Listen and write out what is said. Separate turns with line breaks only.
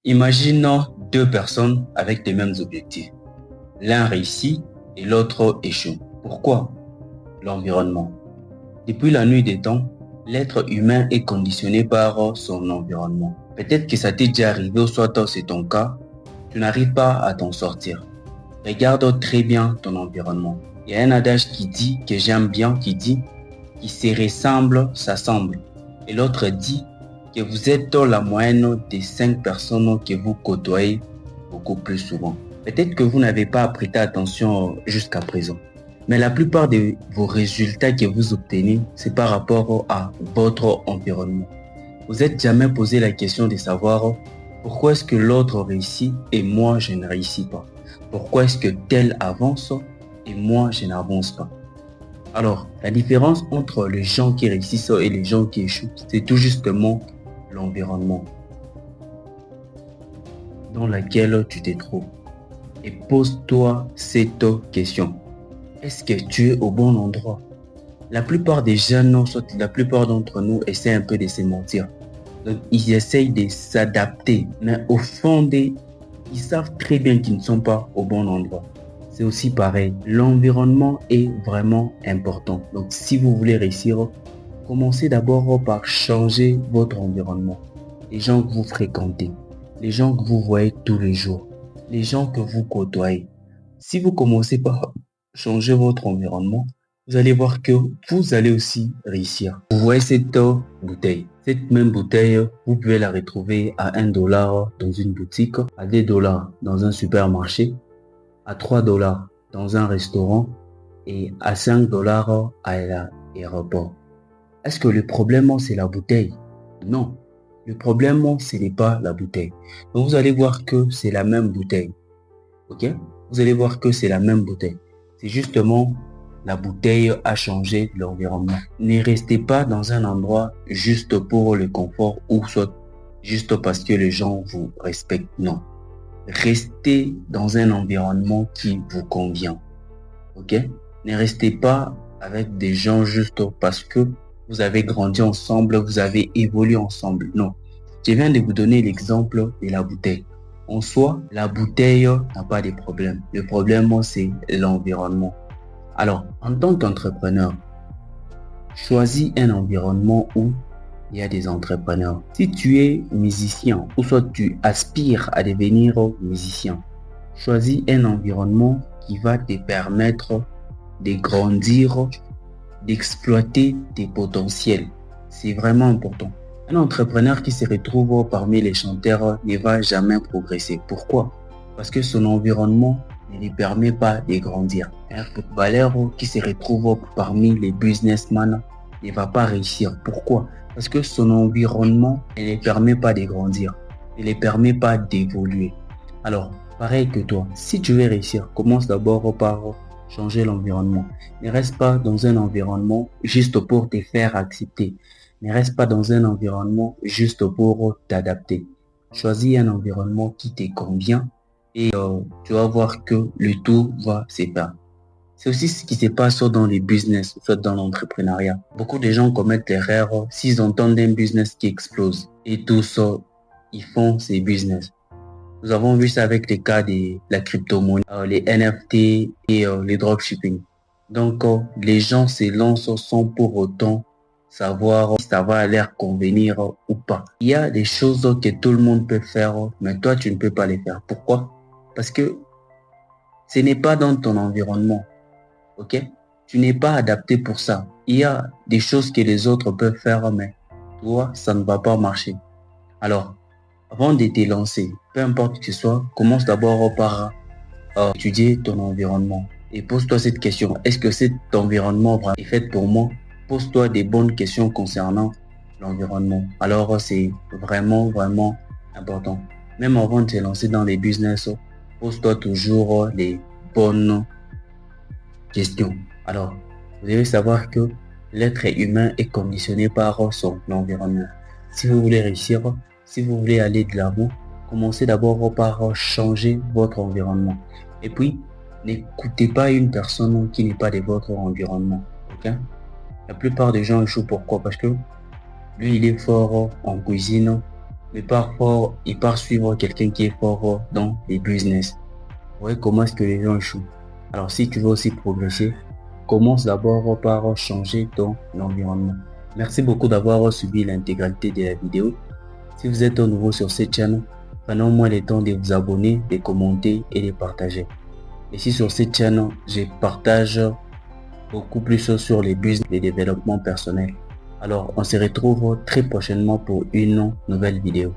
Imaginons deux personnes avec les mêmes objectifs. L'un réussit et l'autre échoue. Pourquoi? L'environnement. Depuis la nuit des temps, l'être humain est conditionné par son environnement. Peut-être que ça t'est déjà arrivé, ou soit c'est ton cas, tu n'arrives pas à t'en sortir. Regarde très bien ton environnement. Il y a un adage qui dit, que j'aime bien, qui dit, qui se ressemble, s'assemble. Et l'autre dit que vous êtes dans la moyenne des 5 personnes que vous côtoyez beaucoup plus souvent. Peut-être que vous n'avez pas prêté attention jusqu'à présent. Mais la plupart de vos résultats que vous obtenez, c'est par rapport à votre environnement. Vous n'êtes jamais posé la question de savoir pourquoi est-ce que l'autre réussit et moi je ne réussis pas. Pourquoi est-ce que tel avance et moi je n'avance pas. Alors, la différence entre les gens qui réussissent et les gens qui échouent, c'est tout justement l'environnement dans lequel tu te trouves. Et pose-toi cette question. Est-ce que tu es au bon endroit? La plupart des jeunes, soit la plupart d'entre nous, essaient un peu de se mentir. Donc, ils essayent de s'adapter. Mais au fond, ils savent très bien qu'ils ne sont pas au bon endroit. C'est aussi pareil. L'environnement est vraiment important. Donc, si vous voulez réussir, commencez d'abord par changer votre environnement. Les gens que vous fréquentez, les gens que vous voyez tous les jours, les gens que vous côtoyez. Si vous commencez par changer votre environnement, vous allez voir que vous allez aussi réussir. Vous voyez cette bouteille. Cette même bouteille, vous pouvez la retrouver à $1 dans une boutique, à $2 dans un supermarché, à $3 dans un restaurant et à $5 à l'aéroport. Est-ce que le problème, c'est la bouteille? Non. Le problème, ce n'est pas la bouteille. Donc, vous allez voir que c'est la même bouteille. Ok? Vous allez voir que c'est la même bouteille. C'est justement la bouteille a changé l'environnement. Ne restez pas dans un endroit juste pour le confort ou soit juste parce que les gens vous respectent. Non. Restez dans un environnement qui vous convient. Ok? Ne restez pas avec des gens juste parce que vous avez grandi ensemble, vous avez évolué ensemble. Non. Je viens de vous donner l'exemple de la bouteille. En soi, la bouteille n'a pas de problème. Le problème, c'est l'environnement. Alors, en tant qu'entrepreneur, choisis un environnement où il y a des entrepreneurs. Si tu es musicien ou soit tu aspires à devenir musicien, choisis un environnement qui va te permettre de grandir, d'exploiter tes potentiels. C'est vraiment important. Un entrepreneur qui se retrouve parmi les chanteurs ne va jamais progresser. Pourquoi? Parce que son environnement ne lui permet pas de grandir. Un footballeur qui se retrouve parmi les businessmen ne va pas réussir. Pourquoi? Parce que son environnement ne lui permet pas de grandir. Ne lui permet pas d'évoluer. Alors, pareil que toi, si tu veux réussir, commence d'abord par changer l'environnement. Ne reste pas dans un environnement juste pour te faire accepter. Ne reste pas dans un environnement juste pour t'adapter. Choisis un environnement qui te convient et tu vas voir que le tout va se faire. C'est aussi ce qui se passe dans les business, soit dans l'entrepreneuriat. Beaucoup de gens commettent l'erreur s'ils entendent un business qui explose. Et tous, ils font ces business. Nous avons vu ça avec les cas de la crypto-monnaie, les NFT et les dropshipping. Donc, les gens se lancent sans pour autant savoir si ça va leur convenir ou pas. Il y a des choses que tout le monde peut faire, mais toi, tu ne peux pas les faire. Pourquoi? Parce que ce n'est pas dans ton environnement. Ok? Tu n'es pas adapté pour ça. Il y a des choses que les autres peuvent faire, mais toi, ça ne va pas marcher. Alors, avant de te lancer, peu importe que ce soit, commence d'abord par étudier ton environnement. Et pose-toi cette question. Est-ce que cet environnement est fait pour moi? Pose-toi des bonnes questions concernant l'environnement. Alors, c'est vraiment, vraiment important. Même avant de te lancer dans les business, pose-toi toujours les bonnes questions. Alors, vous devez savoir que l'être humain est conditionné par son environnement. Si vous voulez réussir, si vous voulez aller de l'avant, commencez d'abord par changer votre environnement. Et puis, n'écoutez pas une personne qui n'est pas de votre environnement. Okay? La plupart des gens échouent. Pourquoi? Parce que lui, il est fort en cuisine, mais parfois, il part suivre quelqu'un qui est fort dans les business. Vous voyez comment est-ce que les gens échouent. Alors, si tu veux aussi progresser, commence d'abord par changer ton environnement. Merci beaucoup d'avoir suivi l'intégralité de la vidéo. Si vous êtes nouveau sur cette chaîne, prenez au moins le temps de vous abonner, de commenter et de partager. Ici sur cette chaîne, je partage beaucoup plus sur les business et développement personnel. Alors, on se retrouve très prochainement pour une nouvelle vidéo.